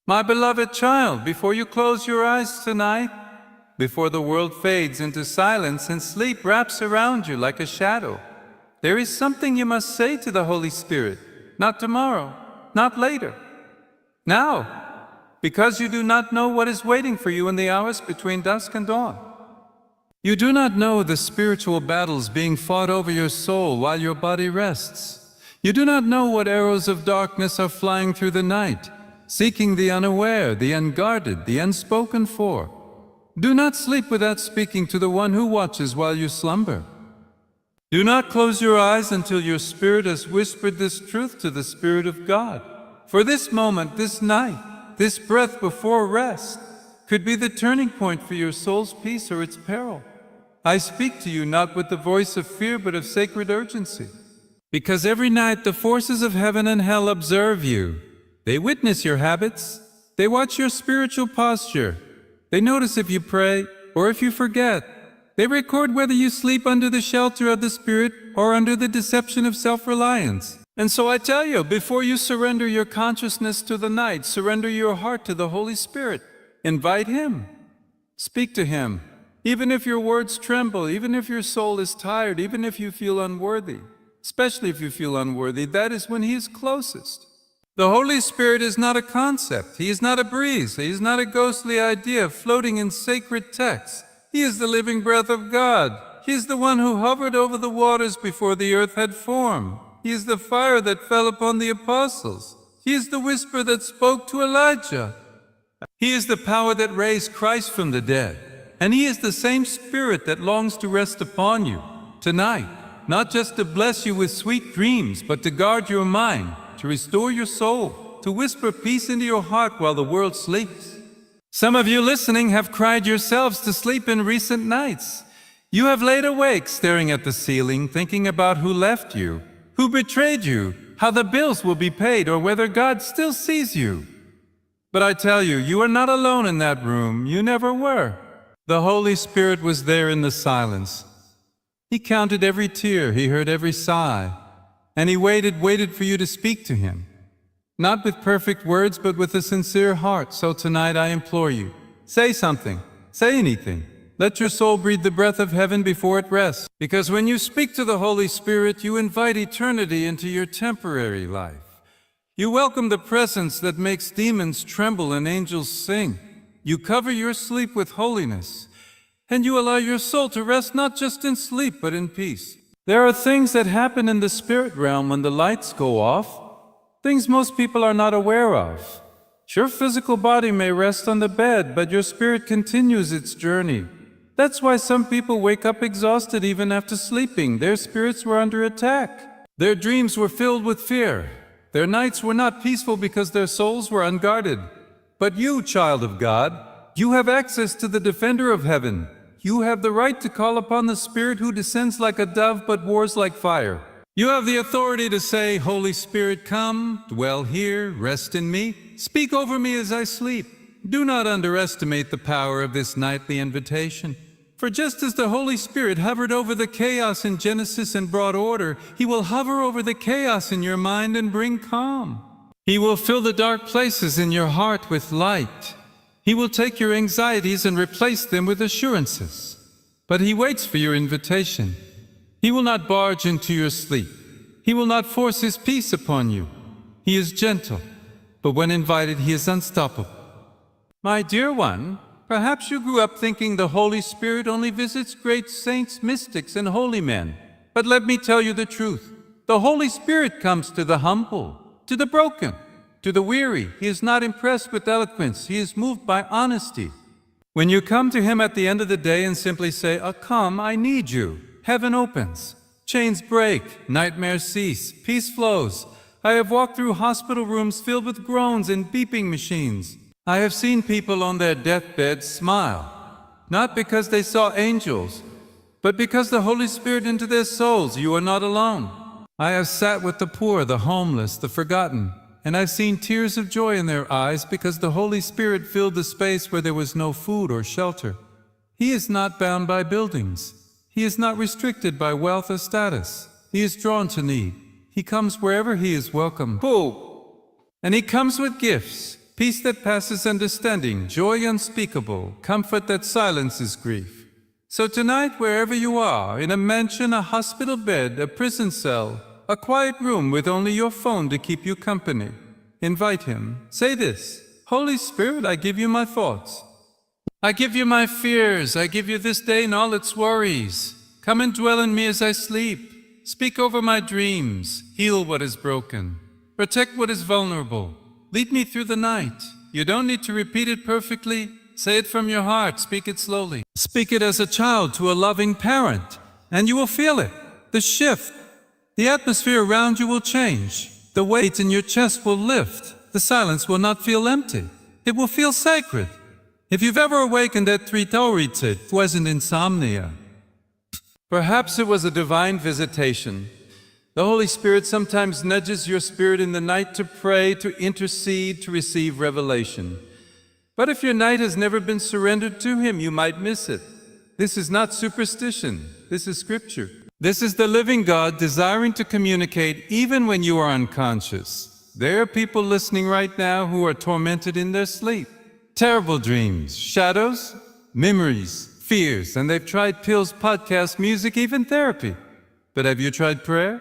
My beloved child, before you close your eyes tonight, before the world fades into silence and sleep wraps around you like a shadow, there is something you must say to the Holy Spirit, not tomorrow, not later. Now, because you do not know what is waiting for you in the hours between dusk and dawn. You do not know the spiritual battles being fought over your soul while your body rests. You do not know what arrows of darkness are flying through the night, seeking the unaware, the unguarded, the unspoken for. Do not sleep without speaking to the one who watches while you slumber. Do not close your eyes until your spirit has whispered this truth to the Spirit of God. For this moment, this night, this breath before rest, could be the turning point for your soul's peace or its peril. I speak to you not with the voice of fear but of sacred urgency. Because every night the forces of heaven and hell observe you. They witness your habits. They watch your spiritual posture. They notice if you pray or if you forget. They record whether you sleep under the shelter of the Spirit or under the deception of self-reliance. And so I tell you, before you surrender your consciousness to the night, surrender your heart to the Holy Spirit. Invite Him. Speak to Him. Even if your words tremble, even if your soul is tired, even if you feel unworthy, especially if you feel unworthy, that is when He is closest. The Holy Spirit is not a concept. He is not a breeze. He is not a ghostly idea floating in sacred texts. He is the living breath of God. He is the one who hovered over the waters before the earth had formed. He is the fire that fell upon the apostles. He is the whisper that spoke to Elijah. He is the power that raised Christ from the dead. And He is the same Spirit that longs to rest upon you tonight, not just to bless you with sweet dreams, but to guard your mind, to restore your soul, to whisper peace into your heart while the world sleeps. Some of you listening have cried yourselves to sleep in recent nights. You have laid awake staring at the ceiling, thinking about who left you, who betrayed you, how the bills will be paid, or whether God still sees you. But I tell you, you are not alone in that room. You never were. The Holy Spirit was there in the silence. He counted every tear, He heard every sigh, and He waited for you to speak to Him. Not with perfect words, but with a sincere heart. So tonight I implore you, say something, say anything. Let your soul breathe the breath of heaven before it rests. Because when you speak to the Holy Spirit, you invite eternity into your temporary life. You welcome the presence that makes demons tremble and angels sing. You cover your sleep with holiness, and you allow your soul to rest not just in sleep, but in peace. There are things that happen in the spirit realm when the lights go off, things most people are not aware of. Your physical body may rest on the bed, but your spirit continues its journey. That's why some people wake up exhausted even after sleeping. Their spirits were under attack. Their dreams were filled with fear. Their nights were not peaceful because their souls were unguarded. But you, child of God, you have access to the defender of heaven. You have the right to call upon the Spirit who descends like a dove but wars like fire. You have the authority to say, Holy Spirit, come, dwell here, rest in me, speak over me as I sleep. Do not underestimate the power of this nightly invitation. For just as the Holy Spirit hovered over the chaos in Genesis and brought order, He will hover over the chaos in your mind and bring calm. He will fill the dark places in your heart with light. He will take your anxieties and replace them with assurances. But He waits for your invitation. He will not barge into your sleep. He will not force His peace upon you. He is gentle, but when invited, He is unstoppable. My dear one, perhaps you grew up thinking the Holy Spirit only visits great saints, mystics, and holy men. But let me tell you the truth. The Holy Spirit comes to the humble, to the broken, to the weary. He is not impressed with eloquence. He is moved by honesty. When you come to Him at the end of the day and simply say, come, I need you, heaven opens. Chains break, nightmares cease, peace flows. I have walked through hospital rooms filled with groans and beeping machines. I have seen people on their deathbeds smile, not because they saw angels, but because the Holy Spirit entered their souls. You are not alone. I have sat with the poor, the homeless, the forgotten, and I've seen tears of joy in their eyes because the Holy Spirit filled the space where there was no food or shelter. He is not bound by buildings. He is not restricted by wealth or status. He is drawn to need. He comes wherever He is welcome. And He comes with gifts. peace that passes understanding, joy unspeakable, comfort that silences grief. So tonight, wherever you are, in a mansion, a hospital bed, a prison cell, a quiet room with only your phone to keep you company, invite him. Say this: Holy Spirit, I give you my thoughts. I give you my fears. I give you this day and all its worries. Come and dwell in me as I sleep. Speak over my dreams. Heal what is broken. Protect what is vulnerable. Lead me through the night. You don't need to repeat it perfectly. Say it from your heart. Speak it slowly. Speak it as a child to a loving parent, and you will feel it. The shift. The atmosphere around you will change. The weight in your chest will lift. The silence will not feel empty. It will feel sacred. If you've ever awakened at 3:30, it wasn't insomnia. Perhaps it was a divine visitation. The Holy Spirit sometimes nudges your spirit in the night to pray, to intercede, to receive revelation. But if your night has never been surrendered to Him, you might miss it. This is not superstition. This is Scripture. This is the living God desiring to communicate even when you are unconscious. There are people listening right now who are tormented in their sleep. Terrible dreams, shadows, memories, fears, and they've tried pills, podcasts, music, even therapy. But have you tried prayer?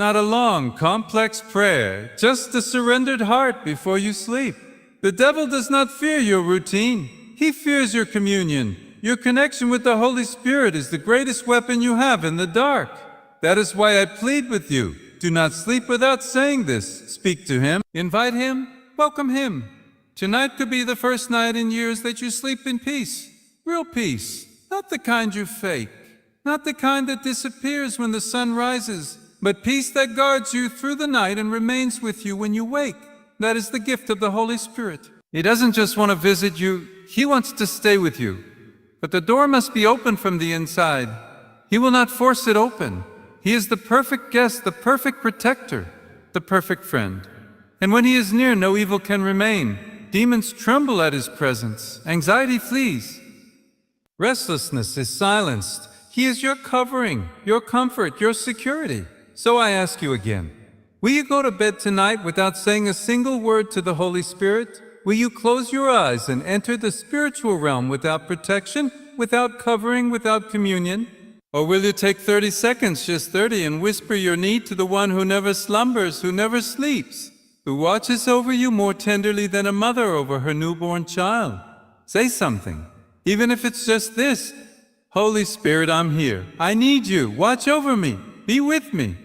Not a long, complex prayer, just a surrendered heart before you sleep. The devil does not fear your routine. He fears your communion. Your connection with the Holy Spirit is the greatest weapon you have in the dark. That is why I plead with you. Do not sleep without saying this. Speak to Him. Invite Him. Welcome Him. Tonight could be the first night in years that you sleep in peace. Real peace. Not the kind you fake. Not the kind that disappears when the sun rises, but peace that guards you through the night and remains with you when you wake. That is the gift of the Holy Spirit. He doesn't just want to visit you. He wants to stay with you. But the door must be open from the inside. He will not force it open. He is the perfect guest, the perfect protector, the perfect friend. And when He is near, no evil can remain. Demons tremble at His presence. Anxiety flees. Restlessness is silenced. He is your covering, your comfort, your security. So I ask you again, will you go to bed tonight without saying a single word to the Holy Spirit? Will you close your eyes and enter the spiritual realm without protection, without covering, without communion? Or will you take 30 seconds, just 30, and whisper your need to the one who never slumbers, who never sleeps, who watches over you more tenderly than a mother over her newborn child? Say something, even if it's just this: Holy Spirit, I'm here. I need you. Watch over me. Be with me.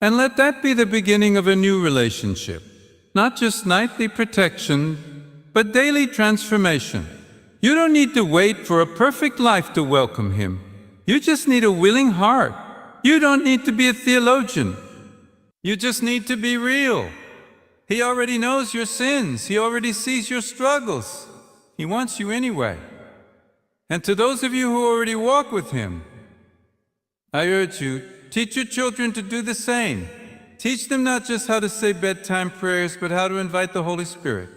And let that be the beginning of a new relationship. Not just nightly protection, but daily transformation. You don't need to wait for a perfect life to welcome Him. You just need a willing heart. You don't need to be a theologian. You just need to be real. He already knows your sins. He already sees your struggles. He wants you anyway. And to those of you who already walk with Him, I urge you, teach your children to do the same. Teach them not just how to say bedtime prayers, but how to invite the Holy Spirit.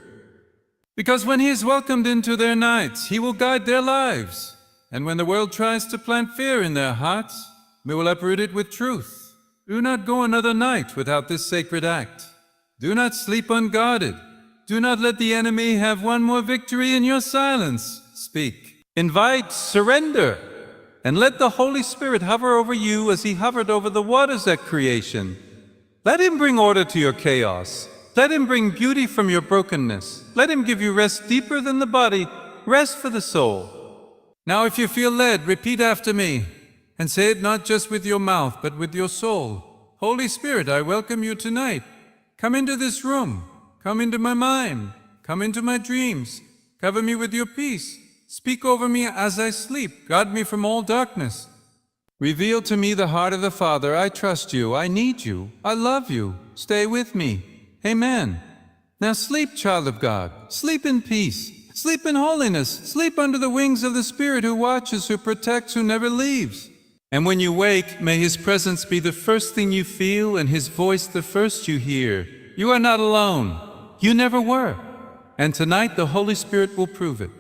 Because when He is welcomed into their nights, He will guide their lives. And when the world tries to plant fear in their hearts, we will uproot it with truth. Do not go another night without this sacred act. Do not sleep unguarded. Do not let the enemy have one more victory in your silence. Speak. Invite, surrender, and let the Holy Spirit hover over you as He hovered over the waters at creation. Let Him bring order to your chaos. Let Him bring beauty from your brokenness. Let Him give you rest deeper than the body, rest for the soul. Now if you feel led, repeat after me, and say it not just with your mouth, but with your soul. Holy Spirit, I welcome you tonight. Come into this room. Come into my mind. Come into my dreams. Cover me with your peace. Speak over me as I sleep. Guard me from all darkness. Reveal to me the heart of the Father. I trust you. I need you. I love you. Stay with me. Amen. Now sleep, child of God. Sleep in peace. Sleep in holiness. Sleep under the wings of the Spirit who watches, who protects, who never leaves. And when you wake, may His presence be the first thing you feel and His voice the first you hear. You are not alone. You never were. And tonight the Holy Spirit will prove it.